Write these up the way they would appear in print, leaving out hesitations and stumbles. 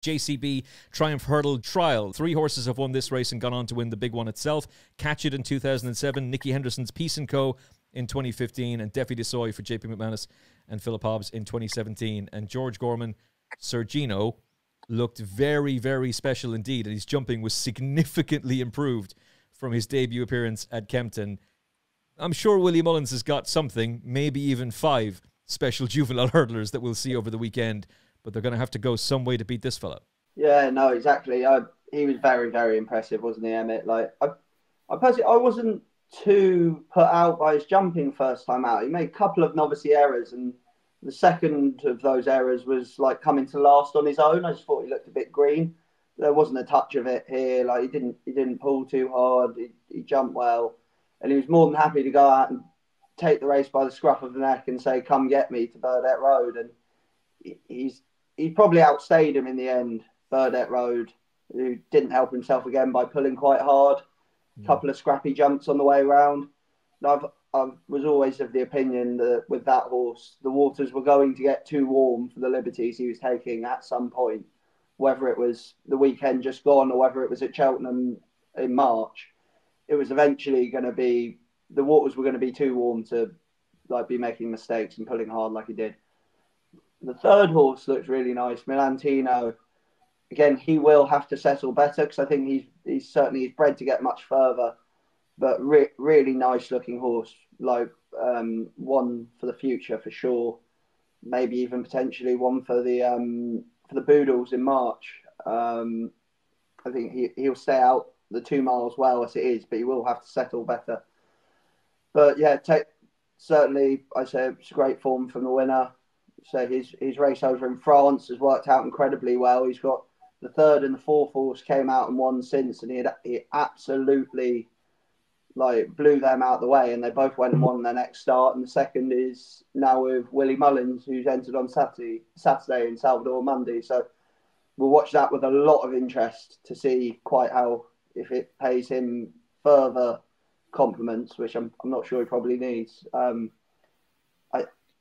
JCB Triumph Hurdle Trial. 3 horses have won this race and gone on to win the big one itself. Catch It in 2007, Nicky Henderson's Peace & Co. in 2015, and Defi DeSoy for JP McManus and Philip Hobbs in 2017. And George Gorman, Sir Gino, looked very, very special indeed, and his jumping was significantly improved from his debut appearance at Kempton. I'm sure Willie Mullins has got something, maybe even 5 special juvenile hurdlers that we'll see over the weekend, but they're going to have to go some way to beat this fella. Yeah, no, exactly. He was very, very impressive, wasn't he, Emmet? Like, I personally, I wasn't too put out by his jumping first time out. He made a couple of novice errors, and the second of those errors was like coming to last on his own. I just thought he looked a bit green. There wasn't a touch of it here. Like, he didn't pull too hard. He jumped well, and he was more than happy to go out and take the race by the scruff of the neck and say, "Come get me," to Burdett Road. And he probably outstayed him in the end. Burdett Road, who didn't help himself again by pulling quite hard. A couple of scrappy jumps on the way around. I was always of the opinion that with that horse, the waters were going to get too warm for the liberties he was taking at some point, whether it was the weekend just gone or whether it was at Cheltenham in March. It was eventually going to be, the waters were going to be too warm to like be making mistakes and pulling hard like he did. The third horse looks really nice, Milantino. Again, he will have to settle better because I think he's certainly bred to get much further. But really nice looking horse, like one for the future for sure. Maybe even potentially one for the Boodles in March. I think he'll stay out the 2 miles well as it is, but he will have to settle better. But yeah, certainly I say it's great form from the winner. So his race over in France has worked out incredibly well. He's got the 3rd and the 4th horse came out and won since, and he absolutely like blew them out of the way, and they both went and won their next start. And the second is now with Willie Mullins, who's entered on Saturday in Salvador Monday. So we'll watch that with a lot of interest to see quite how, if it pays him further compliments, which I'm not sure he probably needs.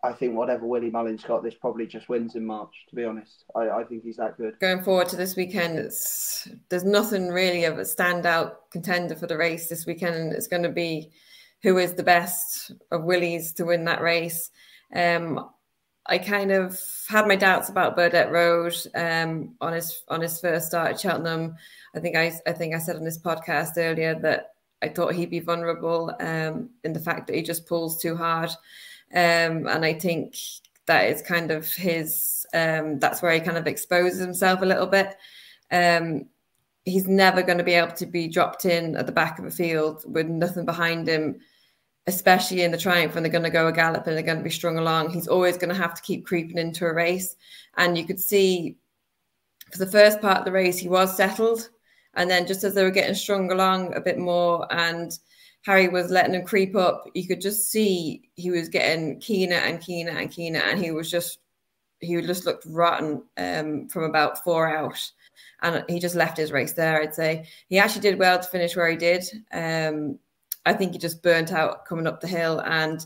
I think whatever Willie Mullins got, this probably just wins in March, to be honest. I think he's that good. Going forward to this weekend, there's nothing really of a standout contender for the race this weekend. It's going to be who is the best of Willie's to win that race. I kind of had my doubts about Burdett Road on his first start at Cheltenham. I think I said on this podcast earlier that I thought he'd be vulnerable in the fact that he just pulls too hard. And I think that is kind of his, that's where he kind of exposes himself a little bit. He's never going to be able to be dropped in at the back of a field with nothing behind him, especially in the Triumph when they're going to go a gallop and they're going to be strung along. He's always going to have to keep creeping into a race. And you could see for the first part of the race, he was settled. And then just as they were getting strung along a bit more and Harry was letting him creep up, you could just see he was getting keener and keener and keener, and he just looked rotten from about 4 out, and he just left his race there. I'd say he actually did well to finish where he did. I think he just burnt out coming up the hill, and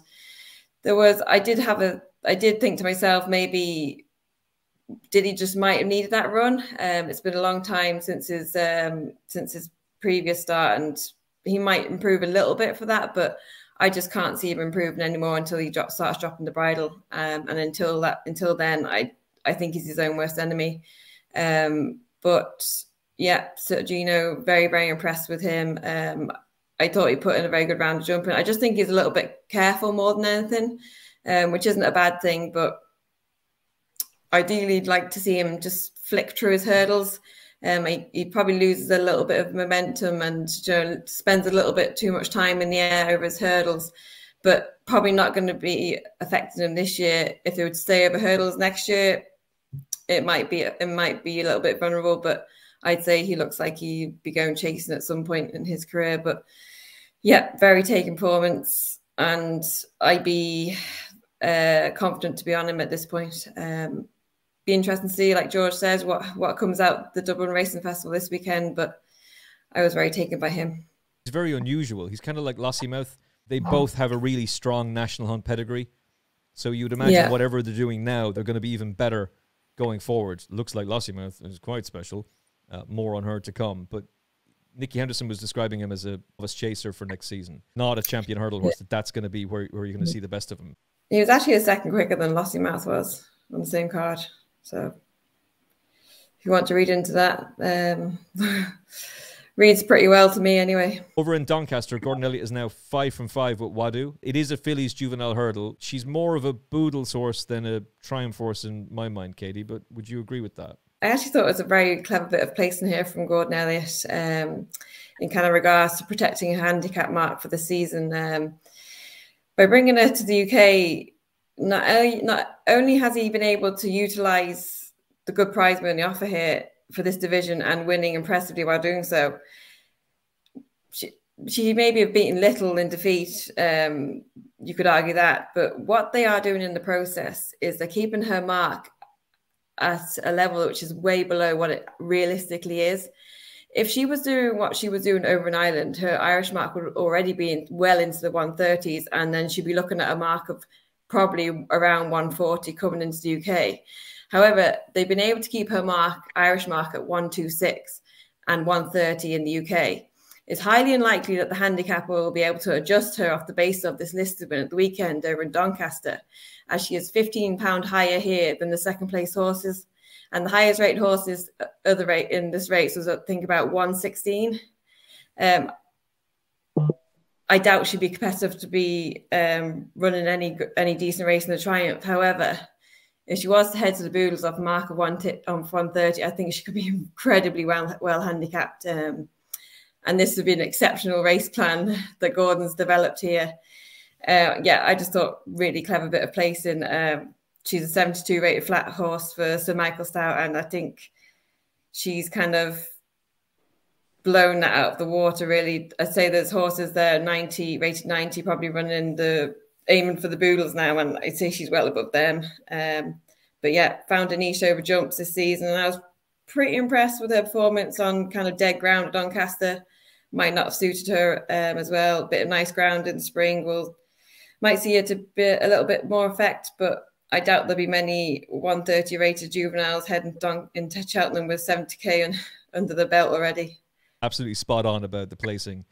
I did think to myself, maybe did he just might have needed that run? It's been a long time since his previous start, and he might improve a little bit for that, but I just can't see him improving anymore until he starts dropping the bridle. And until then, I think he's his own worst enemy. But yeah, Sir Gino, very, very impressed with him. I thought he put in a very good round of jumping. I just think he's a little bit careful more than anything, which isn't a bad thing, but ideally I'd like to see him just flick through his hurdles. He probably loses a little bit of momentum and spends a little bit too much time in the air over his hurdles, but probably not going to be affecting him this year. If he would stay over hurdles next year, it might be a little bit vulnerable, but I'd say he looks like he'd be going chasing at some point in his career. But yeah, very taken performance, and I'd be confident to be on him at this point. Be interesting to see, like George says, what comes out the Dublin Racing Festival this weekend, but I was very taken by him. He's very unusual. He's kind of like Lossiemouth. They both have a really strong national hunt pedigree. So you would imagine whatever they're doing now, they're going to be even better going forward. Looks like Lossiemouth is quite special. More on her to come. But Nicky Henderson was describing him as a novice chaser for next season, not a champion hurdle horse. That's going to be where you're going to see the best of him. He was actually a second quicker than Lossiemouth was on the same card. So if you want to read into that, reads pretty well to me anyway. Over in Doncaster, Gordon Elliott is now 5 from 5 with Wodhooh. It is a fillies juvenile hurdle. She's more of a Boodles horse than a Triumph horse in my mind, Katie, but would you agree with that? I actually thought it was a very clever bit of placing here from Gordon Elliott in kind of regards to protecting a handicap mark for the season. By bringing her to the UK, not only has he been able to utilise the good prize money offer here for this division and winning impressively while doing so, she maybe have beaten little in defeat. You could argue that, but what they are doing in the process is they're keeping her mark at a level which is way below what it realistically is. If she was doing what she was doing over in Ireland, her Irish mark would already be well into the 130s, and then she'd be looking at a mark of probably around 140 coming into the UK. However, they've been able to keep her Irish mark at 126 and 130 in the UK. It's highly unlikely that the handicapper will be able to adjust her off the base of this listed win at the weekend over in Doncaster, as she is £15 higher here than the second place horses. And the highest rated horses other rate in this race was, I think, about 116. I doubt she'd be competitive to be running any decent race in the Triumph. However, if she was to head to the Boodles off a mark of 130, I think she could be incredibly well handicapped. And this would be an exceptional race plan that Gordon's developed here. Yeah, I just thought really clever bit of placing. She's a 72 rated flat horse for Sir Michael Stout, and I think she's kind of blown that out of the water, really. I'd say there's horses there, rated 90, probably aiming for the Boodles now, and I'd say she's well above them. But yeah, found a niche over jumps this season, and I was pretty impressed with her performance on kind of dead ground at Doncaster. Might not have suited her as well. Bit of nice ground in the spring. Might see her to be a little bit more effect, but I doubt there'll be many 130 rated juveniles heading into Cheltenham with 70k under the belt already. Absolutely spot on about the placing,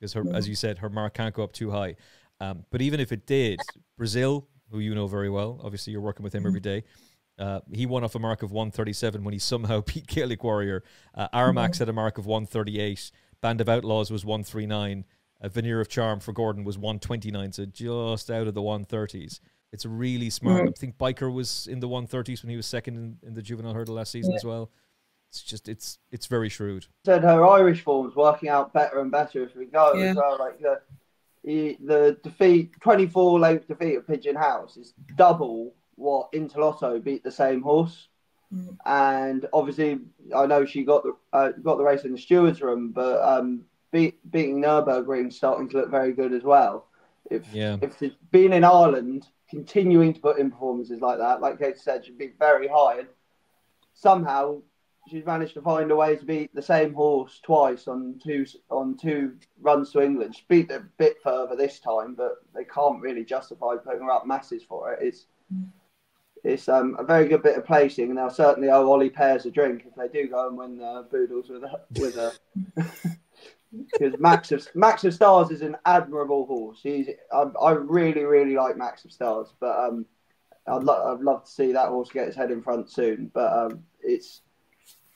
because as you said, her mark can't go up too high. But even if it did, Brazil, who you know very well, obviously you're working with him every day, he won off a mark of 137 when he somehow beat Gaelic Warrior. Armax had a mark of 138. Band of Outlaws was 139. Veneer of Charm for Gordon was 129, so just out of the 130s. It's really smart. I think Biker was in the 130s when he was second in the juvenile hurdle last season as well. It's just, it's very shrewd. Said her Irish form's working out better and better as we go as well. Like the defeat, 24 length defeat of Pigeon House is double what Interlotto beat the same horse. And obviously, I know she got the race in the stewards room, but beating Nürburgring starting to look very good as well. If it's being in Ireland, continuing to put in performances like that, like Kate said, she'd be very high. And somehow she's managed to find a way to beat the same horse twice on two runs to England. She beat it a bit further this time, but they can't really justify putting her up masses for it. It's a very good bit of placing, and they'll certainly owe Ollie Pears a drink if they do go and win Boodles with her. Because Max of Stars is an admirable horse. I really, really like Max of Stars, but I'd love to see that horse get his head in front soon. But it's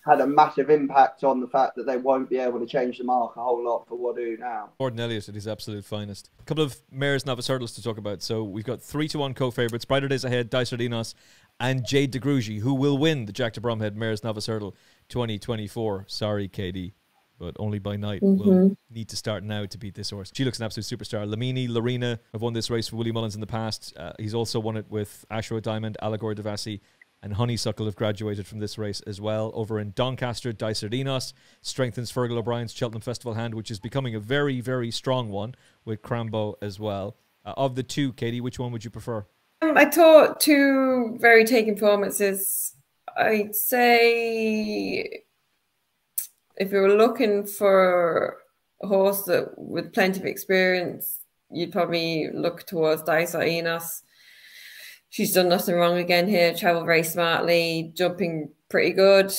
had a massive impact on the fact that they won't be able to change the mark a whole lot for Wodhooh now. Gordon Elliott at his absolute finest. A couple of Mares Novice Hurdles to talk about. So we've got 3-1 co-favourites, Brighterdaysahead, Dysart Enos, and Jade De Grugy, who will win the Jack de Bromhead Mares Novice Hurdle 2024. Sorry, Katie, but only by night. We'll need to start now to beat this horse. She looks an absolute superstar. Lamini, Lorena have won this race for Willie Mullins in the past. He's also won it with Ashura Diamond, Allegory Devassi, and Honeysuckle have graduated from this race as well. Over in Doncaster, Dysart Enos strengthens Fergal O'Brien's Cheltenham Festival hand, which is becoming a very, very strong one with Crambo as well. Of the two, Katie, which one would you prefer? I thought two very taken performances. I'd say if you were looking for a horse with plenty of experience, you'd probably look towards Dysart Enos. she's done nothing wrong again here. Travelled very smartly, jumping pretty good.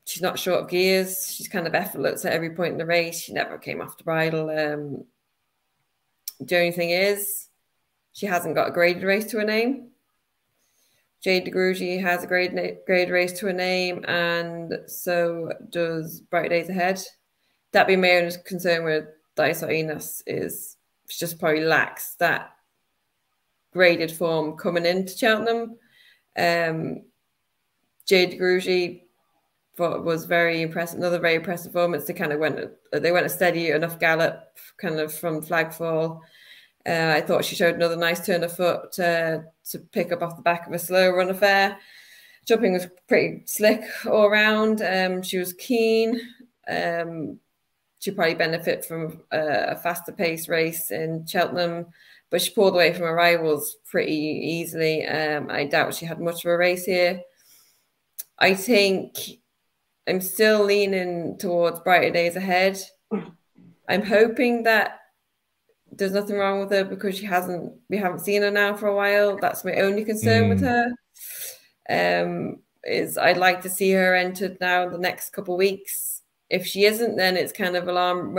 She's not short of gears. She's kind of effortless at every point in the race. She never came off the bridle. The only thing is, she hasn't got a graded race to her name. Jade De Grugy has a graded race to her name, and so does Brighterdaysahead. That being my only concern with Dysart Enos is she just probably lacks that graded form coming into Cheltenham. Jade De Grugy was very impressive. Another very impressive performance. They kind of went a steady enough gallop, kind of from flagfall. I thought she showed another nice turn of foot to pick up off the back of a slow run affair. Jumping was pretty slick all around. She was keen. She'd probably benefit from a faster pace race in Cheltenham, but she pulled away from her rivals pretty easily. I doubt she had much of a race here. I think I'm still leaning towards Brighterdaysahead. I'm hoping that there's nothing wrong with her because we haven't seen her now for a while. That's my only concern with her. Is I'd like to see her entered now in the next couple of weeks. If she isn't, then it's kind of alarm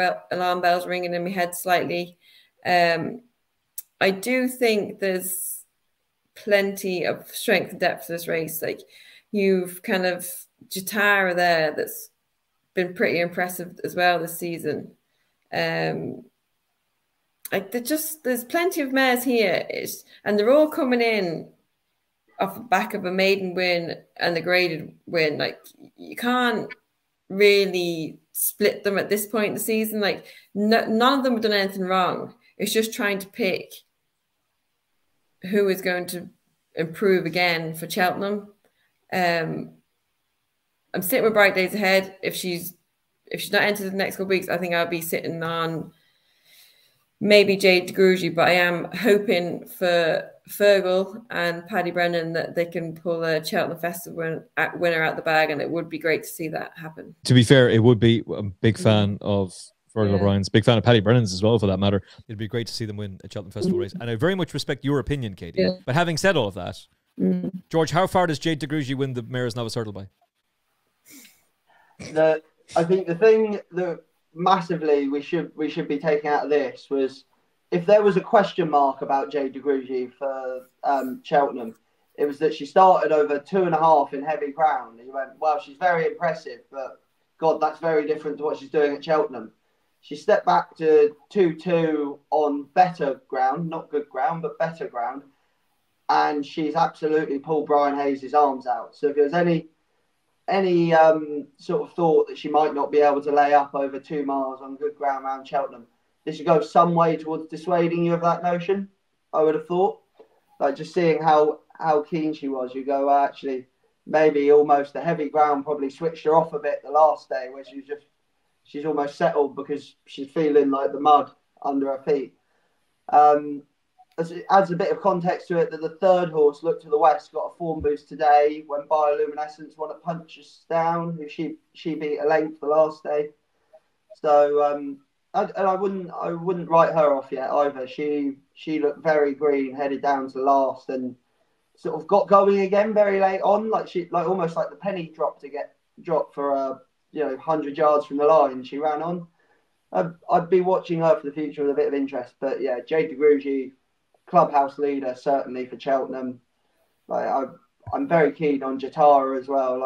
bells ringing in my head slightly. I do think there's plenty of strength and depth to this race. Like, you've kind of Jatara there that's been pretty impressive as well this season. There's plenty of mares here, and they're all coming in off the back of a maiden win and a graded win. Like, you can't really split them at this point in the season. Like, none of them have done anything wrong. It's just trying to pick who is going to improve again for Cheltenham. I'm sitting with Brighterdaysahead. If she's not entered the next couple of weeks, I think I'll be sitting on maybe Jade De Grugy, but I am hoping for Fergal and Paddy Brennan that they can pull a Cheltenham Festival winner out the bag, and it would be great to see that happen. To be fair, it would be. I'm a big fan of Fergal O'Brien's, big fan of Paddy Brennan's as well, for that matter. It'd be great to see them win a Cheltenham Festival race, and I very much respect your opinion, Katie. Yeah. But having said all of that, George, how far does Jade De Grugy win the Mares Novice Hurdle by? I think the thing that massively we should be taking out of this was, if there was a question mark about Jade De Grugy for Cheltenham, it was that she started over 2.5 in heavy ground. And you went, well, she's very impressive, but God, that's very different to what she's doing at Cheltenham. She stepped back to 2-2 on better ground, not good ground, but better ground. And she's absolutely pulled Brian Hayes' arms out. So if there's any sort of thought that she might not be able to lay up over 2 miles on good ground around Cheltenham, this should go some way towards dissuading you of that notion, I would have thought. Like, just seeing how keen she was, you go, well, actually, maybe almost the heavy ground probably switched her off a bit the last day, where she's almost settled because she's feeling like the mud under her feet. It adds a bit of context to it that the third horse, Look to the West, got a form boost today when Bioluminescence won at Punches Down, who she beat a length the last day. So I wouldn't write her off yet either. She looked very green, headed down to last, and sort of got going again very late on, like almost like the penny dropped for 100 yards from the line. She ran on. I'd be watching her for the future with a bit of interest. But yeah, Jade De Grugy, clubhouse leader certainly for Cheltenham. I'm very keen on Jatara as well,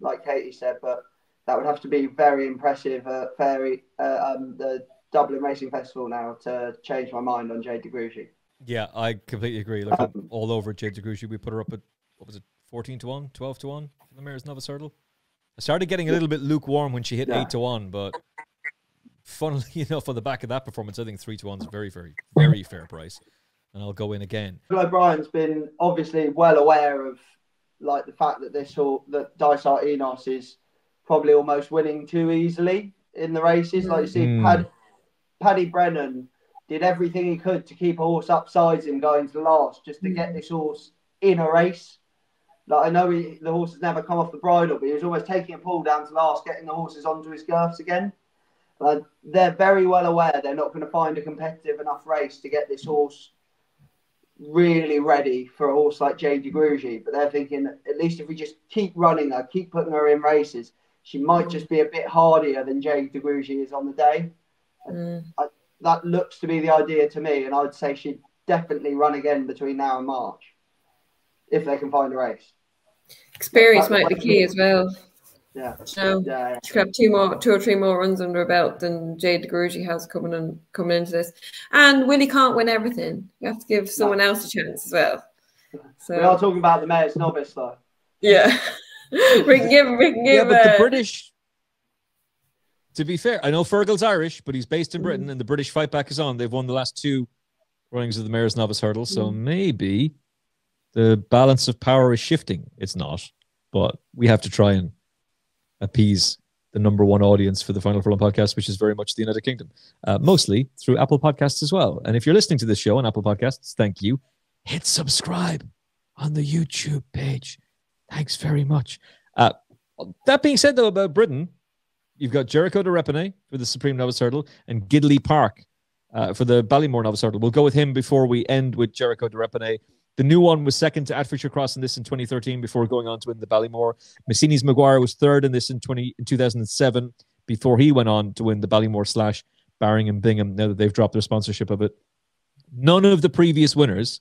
like Katie said, but that would have to be very impressive at the Dublin Racing Festival now to change my mind on Jade De Grugy. Yeah, I completely agree. Look, I'm all over Jade De Grugy. We put her up at, what was it, 14-1, 12-1 for the Mares Novice Hurdle. I started getting a little bit lukewarm when she hit 8-1, but funnily enough, on the back of that performance, I think 3-1 is a very, very, very fair price. And I'll go in again. O'Brien's been obviously well aware of the fact that that Dysart Enos is probably almost winning too easily in the races. Like, you see, Paddy Brennan did everything he could to keep a horse upsides him going to the last, just to get this horse in a race. Like, I know the horse has never come off the bridle, but he was almost taking a pull down to last, getting the horses onto his girths again. They're very well aware they're not going to find a competitive enough race to get this horse really ready for a horse like Jade De Grugy, but they're thinking at least if we just keep running her, keep putting her in races, she might just be a bit hardier than Jade De Grugy is on the day. That looks to be the idea to me, and I'd say she'd definitely run again between now and March if they can find a race. Experience might be key as well. Yeah. So she could have two or three more runs under her belt than Jade De Grugy has coming into this. And Willie can't win everything. You have to give someone else a chance as well. So we are talking about the Mares Novice though. Yeah. we can give but the British, to be fair, I know Fergal's Irish, but he's based in Britain and the British fight back is on. They've won the last 2 runnings of the Mares Novice Hurdle, so maybe the balance of power is shifting. It's not, but we have to try and appease the #1 audience for the Final Furlong podcast, which is very much the United Kingdom, mostly through Apple Podcasts as well. And if you're listening to this show on Apple Podcasts, thank you. Hit subscribe on the YouTube page. Thanks very much. That being said, though, about Britain, you've got Jeriko Du Reponet for the Supreme Novice Hurdle and Gidley Park for the Ballymore Novice Hurdle. We'll go with him before we end with Jeriko Du Reponet. The new one was second to Atfordshire Cross in this in 2013 before going on to win the Ballymore. Massini's Maguire was third in this in 2007 before he went on to win the Ballymore / Barring and Bingham, now that they've dropped their sponsorship of it. None of the previous winners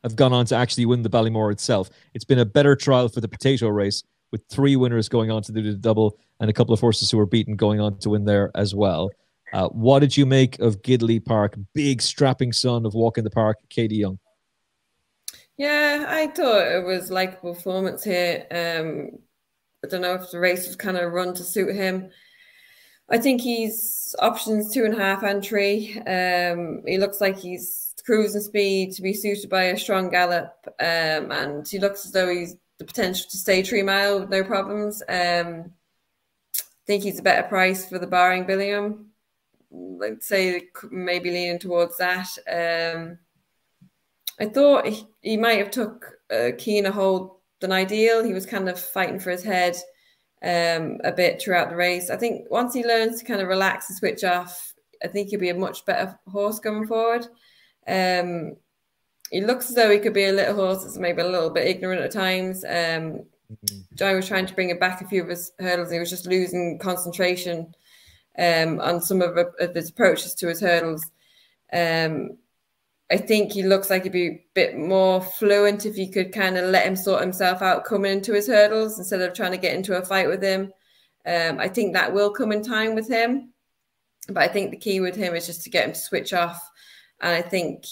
have gone on to actually win the Ballymore itself. It's been a better trial for the potato race, with 3 winners going on to do the double and a couple of horses who were beaten going on to win there as well. What did you make of Gidley Park, big strapping son of Walk in the Park, Katie Young? Yeah, I thought it was like a performance here. I don't know if the race was kind of run to suit him. I think he's options 2.5 and 3. He looks like he's cruising speed to be suited by a strong gallop, and he looks as though he's the potential to stay 3 mile with no problems. I think he's a better price for the Barring Billiam. I'd say maybe leaning towards that. I thought he might have took a keener hold than ideal. He was kind of fighting for his head a bit throughout the race. I think once he learns to kind of relax and switch off, I think he'll be a much better horse going forward. He looks as though he could be a little horse that's maybe a little bit ignorant at times. Johnny was trying to bring him back a few of his hurdles, and he was just losing concentration on some of his approaches to his hurdles. I think he looks like he'd be a bit more fluent if you could kind of let him sort himself out coming into his hurdles instead of trying to get into a fight with him. I think that will come in time with him. But I think the key with him is just to get him to switch off. And I think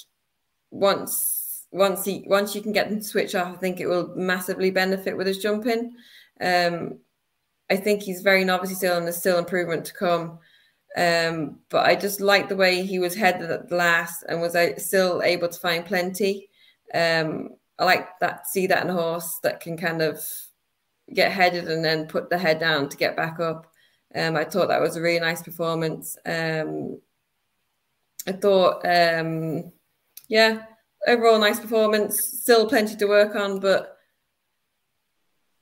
once you can get him to switch off, I think it will massively benefit with his jumping. I think he's very novice still, and there's still improvement to come. But I just like the way he was headed at the last and was still able to find plenty. I like that, see that in a horse that can kind of get headed and then put the head down to get back up. I thought that was a really nice performance. I thought, yeah, overall nice performance. Still plenty to work on, but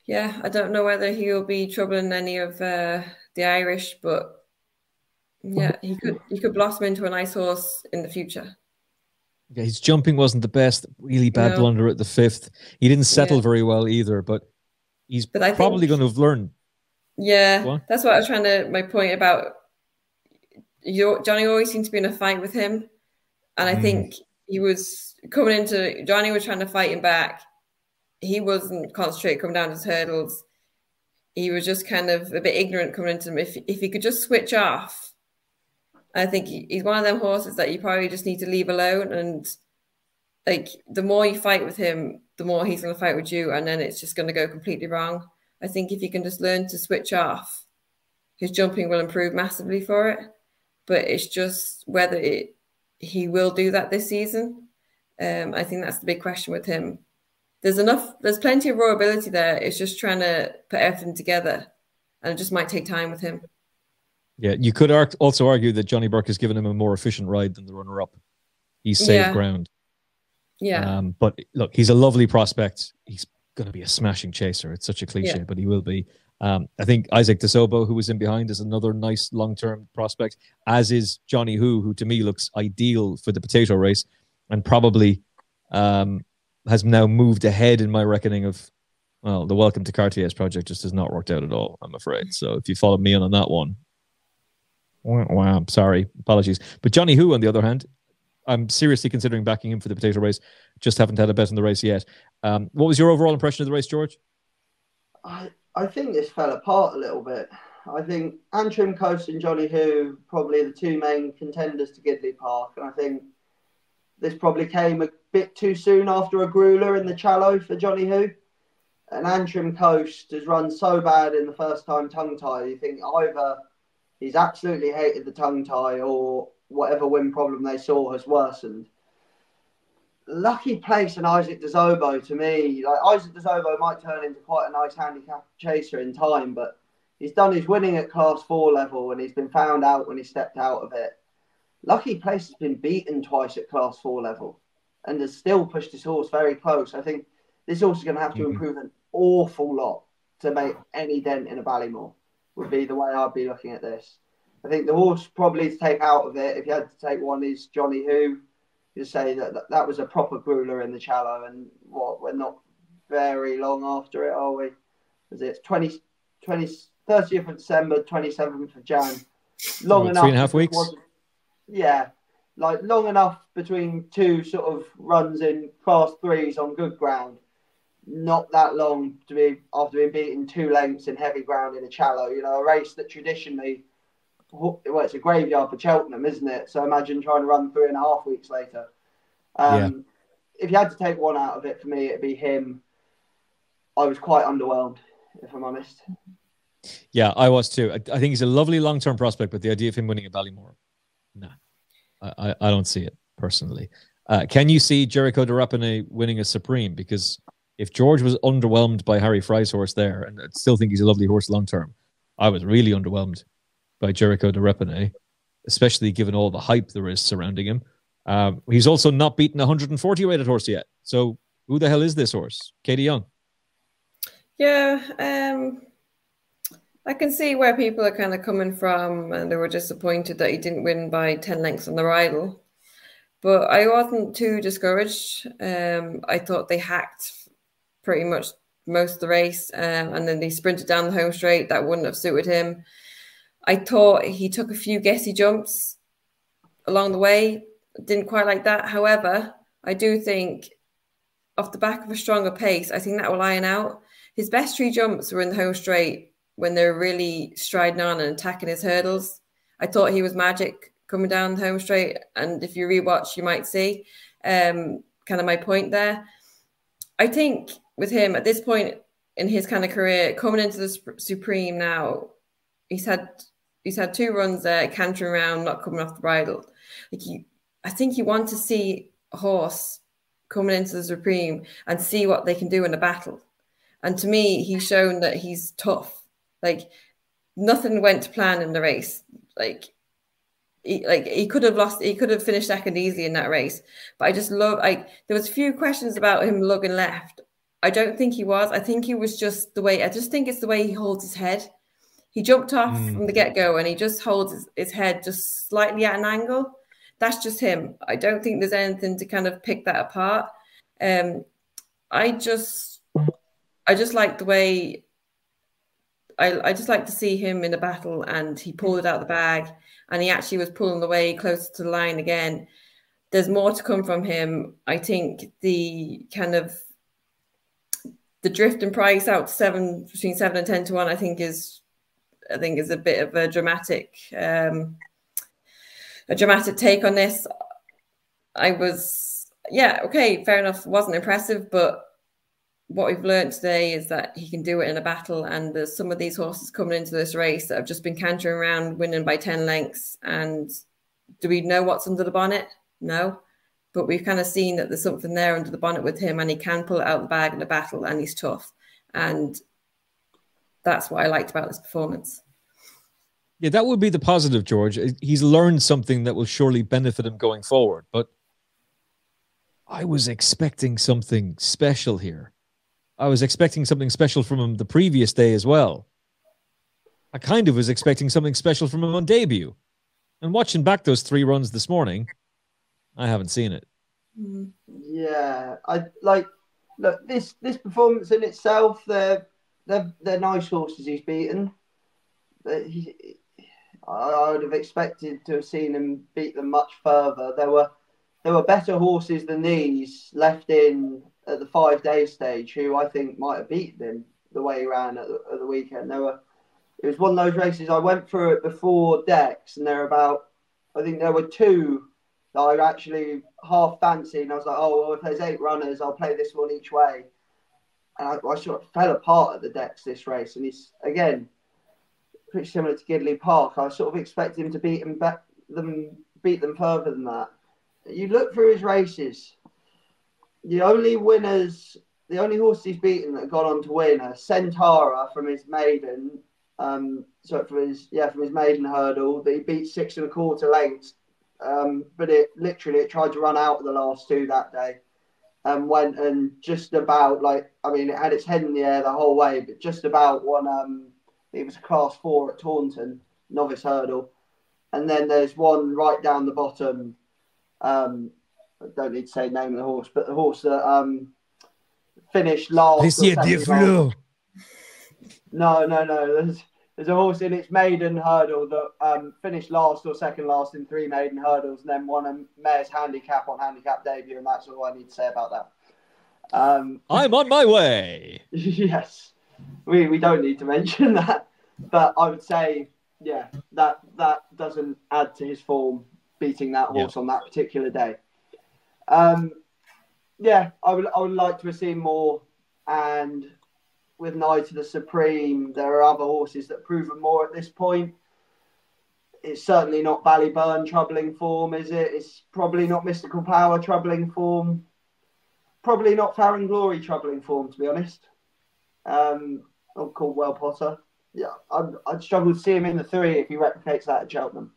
yeah, I don't know whether he'll be troubling any of the Irish, but yeah, he could blossom into a nice horse in the future. Yeah, his jumping wasn't the best. Really bad blunder at the 5th. He didn't settle very well either, but he's probably going to have learned. Yeah, that's what I was trying to, my point about Johnny always seemed to be in a fight with him. And I think he was coming into, Johnny was trying to fight him back. He wasn't concentrating coming down his hurdles. He was just kind of a bit ignorant coming into him. If he could just switch off, I think he's one of them horses that you probably just need to leave alone. And like the more you fight with him, the more he's going to fight with you. And then it's just going to go completely wrong. I think if you can just learn to switch off, his jumping will improve massively for it. But it's just whether he will do that this season. I think that's the big question with him. There's plenty of raw ability there. It's just trying to put everything together. And it just might take time with him. Yeah, you could also argue that Johnny Burke has given him a more efficient ride than the runner-up. He's saved ground. Yeah. But look, he's a lovely prospect. He's going to be a smashing chaser. It's such a cliche, but he will be. I think Isaac DeSobo, who was in behind, is another nice long-term prospect, as is Johnny who to me looks ideal for the potato race and probably has now moved ahead in my reckoning of, well, the Welcome to Cartier's project just has not worked out at all, I'm afraid. So if you followed me on that one, wow, sorry, apologies. But Johnny Who, on the other hand, I'm seriously considering backing him for the potato race. Just haven't had a bet on the race yet. What was your overall impression of the race, George? I think this fell apart a little bit. I think Antrim Coast and Johnny Who probably the two main contenders to Gidley Park, and I think this probably came a bit too soon after a grueler in the Challow for Johnny Who. And Antrim Coast has run so bad in the first time tongue tie. You think either he's absolutely hated the tongue tie or whatever wind problem they saw has worsened. Lucky place and Isaac De Zobo to me. Like Isaac De Zobo might turn into quite a nice handicap chaser in time, but he's done his winning at Class 4 level and he's been found out when he stepped out of it. Lucky Place has been beaten twice at Class 4 level and has still pushed his horse very close. I think this horse is going to have to improve an awful lot to make any dent in a Ballymore, would be the way I'd be looking at this. I think the horse probably to take out of it, if you had to take one, is Johnny Who. You say that was a proper grueler in the Challow, and we're not very long after it, are we? Is it 30th of December, 27th of Jan? Long enough. 3.5 weeks? Yeah, like long enough between two sort of runs in Class 3s on good ground. Not that long to be after being beaten 2 lengths in heavy ground in a Challow. You know, a race that traditionally, well, it's a graveyard for Cheltenham, isn't it? So imagine trying to run 3.5 weeks later. If you had to take one out of it, for me, it'd be him. I was quite underwhelmed, if I'm honest. Yeah, I was too. I think he's a lovely long-term prospect, but the idea of him winning a Ballymore, nah, I don't see it personally. Can you see Jeriko Du Reponet winning a Supreme? Because if George was underwhelmed by Harry Fry's horse there, and I still think he's a lovely horse long-term, I was really underwhelmed by Jeriko Du Reponet, especially given all the hype there is surrounding him. He's also not beaten a 140 rated horse yet. So who the hell is this horse? Katie Young. Yeah, I can see where people are kind of coming from, and they were disappointed that he didn't win by 10 lengths on the Rydal. But I wasn't too discouraged. I thought they hacked pretty much most of the race, and then they sprinted down the home straight. That wouldn't have suited him. I thought he took a few guessy jumps along the way. Didn't quite like that. However, I do think off the back of a stronger pace, I think that will iron out. His best 3 jumps were in the home straight when they were really striding on and attacking his hurdles. I thought he was magic coming down the home straight. And if you rewatch, you might see kind of my point there. I think with him at this point in his kind of career, coming into the Supreme now, he's had 2 runs there, cantering around, not coming off the bridle. I think you want to see a horse coming into the Supreme and see what they can do in a battle. And to me, he's shown that he's tough. Like nothing went to plan in the race. He could have lost. He could have finished second easily in that race. But I just love. There was a few questions about him lugging left. I don't think he was. I think he was just the way. I just think it's the way he holds his head. He jumped off from the get-go and he just holds his head just slightly at an angle. That's just him. I don't think there's anything to kind of pick that apart. I just like the way I just like to see him in a battle, and he pulled it out of the bag and he actually was pulling the way closer to the line again. There's more to come from him. I think the drift in price out to between 7 and 10 to 1, I think is a bit of a dramatic take on this. Okay, fair enough. Wasn't impressive, but what we've learned today is that he can do it in a battle, and there's some of these horses coming into this race that have just been cantering around, winning by 10 lengths. And do we know what's under the bonnet? No. But we've kind of seen that there's something there under the bonnet with him, and he can pull it out of the bag in a battle, and he's tough. And that's what I liked about this performance. Yeah, that would be the positive, George. He's learned something that will surely benefit him going forward. But I was expecting something special here. I was expecting something special from him the previous day as well. I kind of was expecting something special from him on debut. And watching back those 3 runs this morning, I haven't seen it. Yeah, I like. Look, this performance in itself, they're nice horses he's beaten. But I would have expected to have seen him beat them much further. There were better horses than these left in at the 5-day stage, who I think might have beaten him the way he ran at the weekend. It was one of those races. I went through it before Dex, and I think there were two that I actually half fancied. And I was like, oh, well, if there's 8 runners, I'll play this one each way. And I sort of fell apart at the Dex this race. And he's, again, pretty similar to Gidley Park. I sort of expect him to beat them further than that. You look through his races, the only horses he's beaten that have gone on to win are Centaura from his maiden, from his maiden hurdle that he beat 6 1/4 lengths. But it tried to run out of the last 2 that day, and went and just about it had its head in the air the whole way, but just about won. It was a class 4 at Taunton Novice Hurdle, and then there's one right down the bottom. I don't need to say the name of the horse, but the horse that finished last. No. There's a horse in its maiden hurdle that finished last or second last in 3 maiden hurdles, and then won a mare's handicap on handicap debut, and that's all I need to say about that. I'm on my way. Yes, we don't need to mention that, but I would say, yeah, that doesn't add to his form beating that horse on that particular day. Yeah, I would like to have seen more, and with an eye to the Supreme, there are other horses that have proven more at this point. It's certainly not Ballyburn troubling form, is it? It's probably not Mystical Power troubling form. Probably not Farron Glory troubling form, to be honest. Or Caldwell Potter. Yeah, I'd struggle to see him in the 3 if he replicates that at Cheltenham.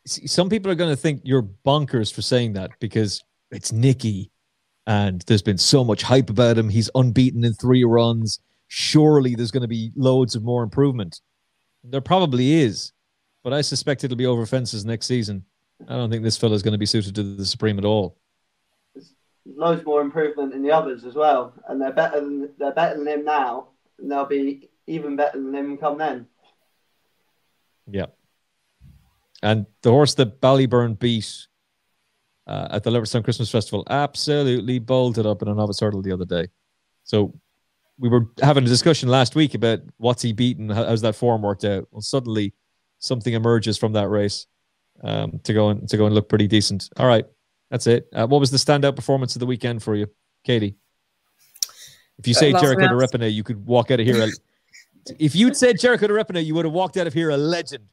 Some people are going to think you're bonkers for saying that because it's Nicky and there's been so much hype about him. He's unbeaten in 3 runs. Surely there's going to be loads of more improvement. There probably is, but I suspect it'll be over fences next season. I don't think this fella is going to be suited to the Supreme at all. There's loads more improvement in the others as well, and they're better than him now, and they'll be even better than him come then. Yeah. And the horse that Ballyburn beat at the Leopardstown Christmas Festival absolutely bolted up in a novice hurdle the other day. So we were having a discussion last week about what's he beaten, how's that form worked out. Well, suddenly something emerges from that race to go and look pretty decent. All right, that's it. What was the standout performance of the weekend for you, Katie? If you say Jeriko Du Reponet, you could walk out of here. If you'd said Jeriko Du Reponet, you would have walked out of here a legend.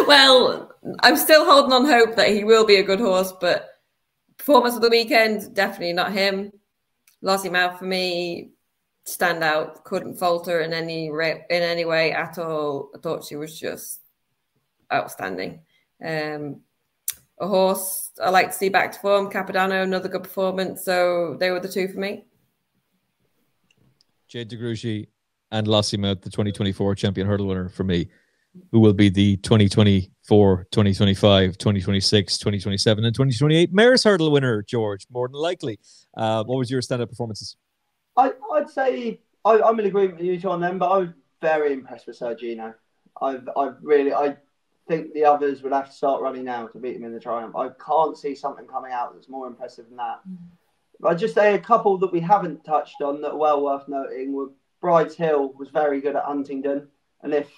Well, I'm still holding on hope that he will be a good horse, but performance of the weekend, definitely not him. Lossiemouth for me, stand out, couldn't falter in any way at all. I thought she was just outstanding. A horse I like to see back to form, Capodanno, another good performance. So they were the 2 for me. Jade De Grugy and Lossiemouth, the 2024 champion hurdle winner for me, who will be the 2024, 2025, 2026, 2027, and 2028 Mares Hurdle winner, George, more than likely. What was your stand-up performances? I'd say I'm in agreement with you two on them, but I was very impressed with Sir Gino. I think the others would have to start running now to beat him in the Triumph. I can't see something coming out that's more impressive than that. But I'd just say a couple that we haven't touched on that are well worth noting were Bride's Hill was very good at Huntingdon, and if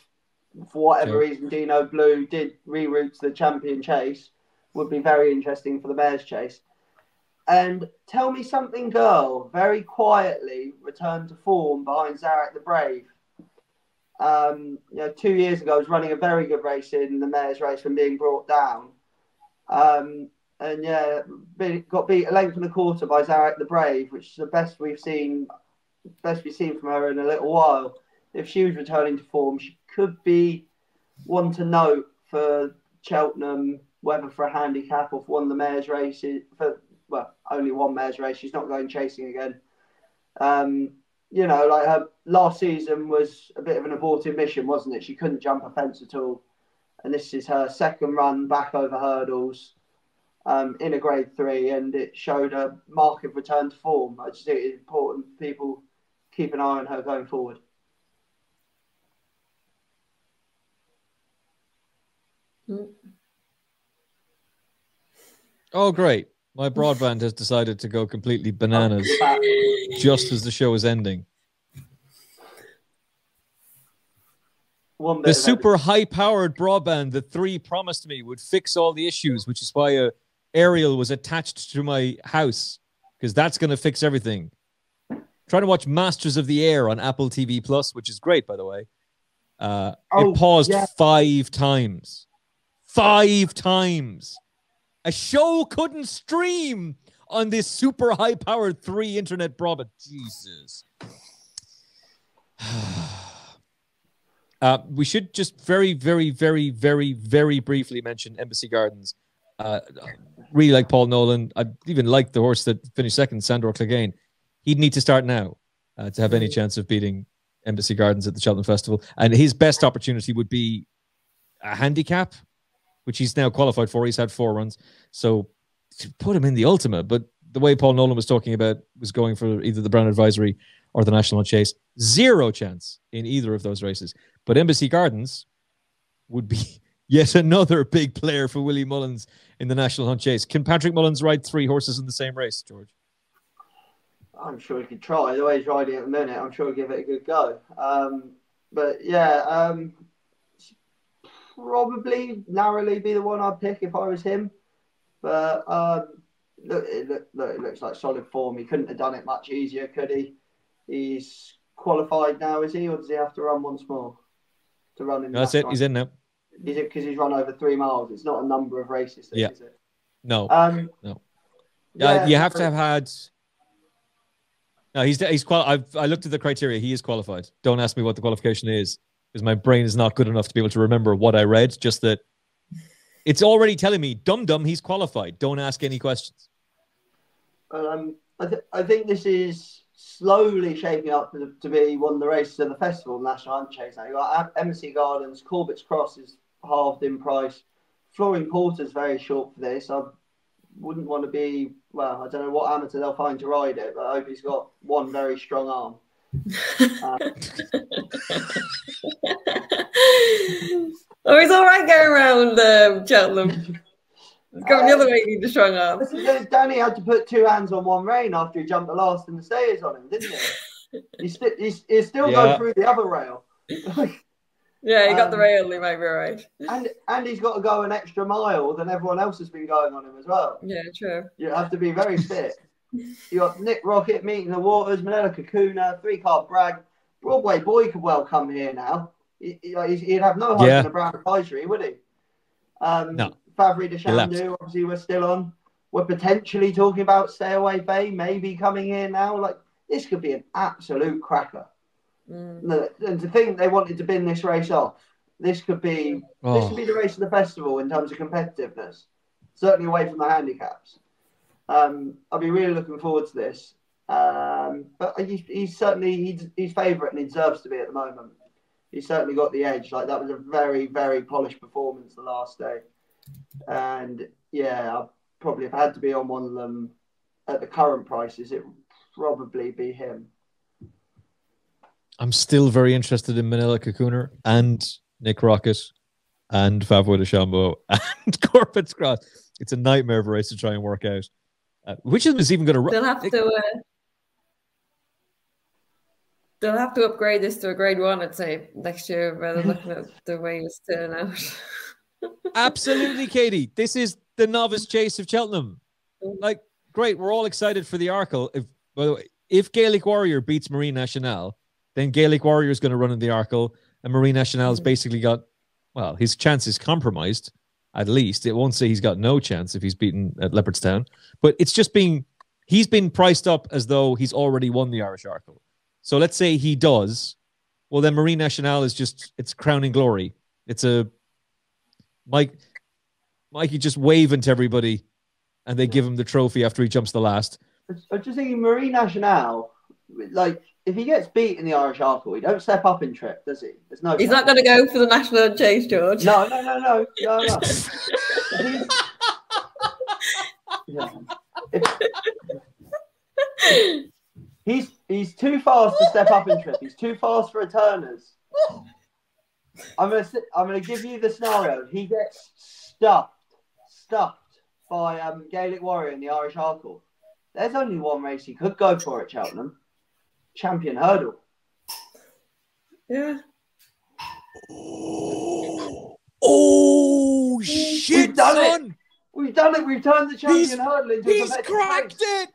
for whatever reason Dino Blue did reroute to the Champion Chase, would be very interesting for the Mares Chase. And Tell Me Something Girl very quietly returned to form behind Zarek the Brave. 2 years ago, I was running a very good race in the Mares race from being brought down. Got beat a length and a quarter by Zarek the Brave, which is the best we've seen from her in a little while. If she was returning to form, she could be one to note for Cheltenham, whether for a handicap or for one of the Mares races. Only one Mares race. She's not going chasing again. Her last season was a bit of an abortive mission, wasn't it? She couldn't jump a fence at all. and this is her second run back over hurdles in a Grade 3, and it showed a marked return to form. I just think it's important people keep an eye on her going forward. Oh, great. My broadband has decided to go completely bananas just as the show is ending. The super high-powered broadband that 3 promised me would fix all the issues, which is why a aerial was attached to my house, because that's going to fix everything. Trying to watch Masters of the Air on Apple TV Plus, which is great, by the way. It paused 5 times. 5 times. A show couldn't stream on this super high-powered 3 internet broadband. Jesus. We should just very, very, very, very, very briefly mention Embassy Gardens. Really like Paul Nolan. I even like the horse that finished second, Sandor Clegane. He'd need to start now to have any chance of beating Embassy Gardens at the Cheltenham Festival. And his best opportunity would be a handicap, which he's now qualified for. He's had 4 runs. So put him in the Ultima. But the way Paul Nolan was talking about was going for either the Brown Advisory or the National Chase. 0 chance in either of those races. But Embassy Gardens would be yet another big player for Willie Mullins in the National Hunt Chase. Can Patrick Mullins ride 3 horses in the same race, George? I'm sure he could try. The way he's riding at the minute, I'm sure he'll give it a good go. But yeah, probably narrowly be the one I'd pick if I was him. But look, it looks like solid form. He couldn't have done it much easier, could he? He's qualified now, is he? Or does he have to run once more to run in? No, that's it. He's in now. Is it because he's run over 3 miles? It's not a number of races, is it? No. No. Yeah, you have to have had. No, he's I looked at the criteria. He is qualified. Don't ask me what the qualification is, because my brain is not good enough to be able to remember what I read. Just that it's already telling me, dum-dum, he's qualified. Don't ask any questions. I think this is slowly shaping up to be one of the races of the festival, National Hunt Chase. Now you've got Embassy Gardens, Corbett's Cross is halved in price. Flooring Porter's very short for this. I wouldn't want to be, well, I don't know what amateur they'll find to ride it, but I hope he's got one very strong arm. Oh, he's all right going around Cheltenham. He's going the other way, he need a strong arm. Danny had to put 2 hands on one rein after he jumped the last and the stayers on him, didn't he? He still go through the other rail. Yeah, he got the rail, he might be right. And he's got to go an extra mile than everyone else has been going on him as well. Yeah, true. You have to be very fit. You got Nick Rocket meeting the Waters, Manila Kakuna, 3-card Bragg. Broadway Boy could well come here now. He'd have no hope in the Brown Advisory, would he? No. Favre de Chandu, obviously, we're still on. We're potentially talking about Stay Away Bay maybe coming here now. Like, this could be an absolute cracker. And to think they wanted to bin this race off, this could be the race of the festival in terms of competitiveness. Certainly away from the handicaps. I'll be really looking forward to this. But he's certainly he's favourite and he deserves to be at the moment. He's certainly got the edge. Like, that was a very, very polished performance the last day. And yeah, I'll probably, if I had to be on one of them at the current prices, it would probably be him. I'm still very interested in Manila Kakuna and Nick Rocket and Favre de Chambeau and Corbett's Cross. It's a nightmare of a race to try and work out. Which of them is even going to run? They'll have to upgrade this to a grade 1, I'd say, next year, rather than looking at the way it's turning out. Absolutely, Katie. This is the novice chase of Cheltenham. Like, great. We're all excited for the Arkle. By the way, if Gaelic Warrior beats Marine Nationale, then Gaelic Warrior is going to run in the Arkle, and Marine Nationale's basically got, well, his chance is compromised, at least. It won't say he's got no chance if he's beaten at Leopardstown, but it's just he's been priced up as though he's already won the Irish Arkle. So let's say he does, well, then Marine Nationale is just, it's crowning glory. It's a, Mikey just waving to everybody, and they give him the trophy after he jumps the last. I'm just thinking Marine Nationale, like, if he gets beat in the Irish Arkle, he don't step up in trip, does he? There's no. He's not going to go for the national chase, George. No. He's too fast to step up in trip. He's too fast for returners. I'm gonna give you the scenario. He gets stuffed by Gaelic Warrior in the Irish Arkle. There's only one race he could go for at Cheltenham. Champion Hurdle. Yeah. Oh shit, son! We've done it. We've turned the Champion Hurdle into He's cracked it!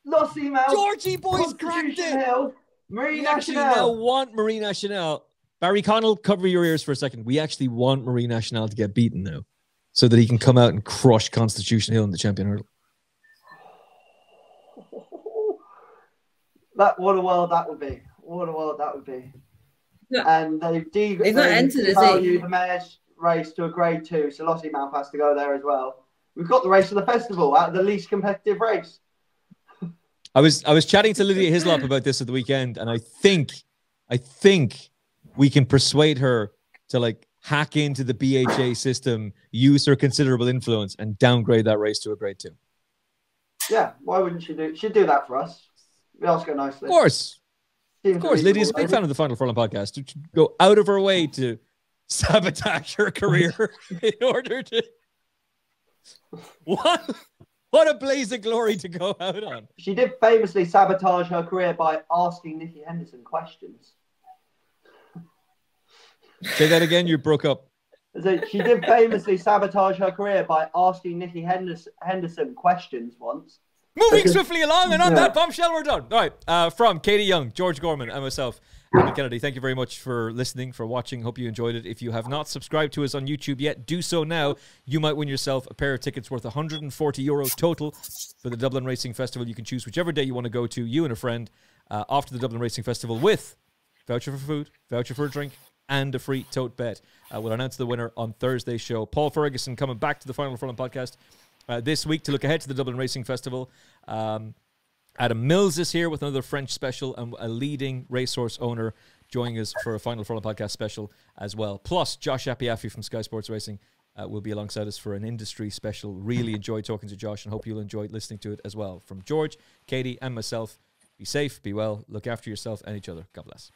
Lost email. Georgie boys cracked it! Hill, Marie We actually Nationale. now want Marie Nationale. Barry Connell, cover your ears for a second. We actually want Marie Nationale to get beaten now, so that he can come out and crush Constitution Hill in the Champion Hurdle. What a world that would be. What a world that would be. No. And he's not entered, is he? The Mares race to a grade 2, so Lossy Mouth has to go there as well. We've got the race of the festival out of the least competitive race. I was chatting to Lydia Hislop about this at the weekend, and I think we can persuade her to like hack into the BHA system, use her considerable influence, and downgrade that race to a grade 2. Yeah, why wouldn't she do? She'd do that for us. We ask her nicely. Of course. Lydia's a big fan of the Final Furlong podcast. To go out of her way to sabotage her career in order to... What a blaze of glory to go out on. She did famously sabotage her career by asking Nicky Henderson questions. Say that again, you broke up. So she did famously sabotage her career by asking Nicky Henderson questions once. Moving swiftly along, and on that bombshell, we're done. All right, from Katie Young, George Gorman, and myself, Emmet Kennedy, thank you very much for listening, for watching. Hope you enjoyed it. If you have not subscribed to us on YouTube yet, do so now. You might win yourself a pair of tickets worth €140 total for the Dublin Racing Festival. You can choose whichever day you want to go to, you and a friend, off to the Dublin Racing Festival with voucher for food, voucher for a drink, and a free tote bet. We'll announce the winner on Thursday's show. Paul Ferguson coming back to the Final Furlong podcast this week to look ahead to the Dublin Racing Festival. Adam Mills is here with another French special, and a leading racehorse owner joining us for a Final Furlong podcast special as well. Plus, Josh Apiafi from Sky Sports Racing will be alongside us for an industry special. Really enjoyed talking to Josh, and hope you'll enjoy listening to it as well. From George, Katie, and myself, be safe, be well, look after yourself and each other. God bless.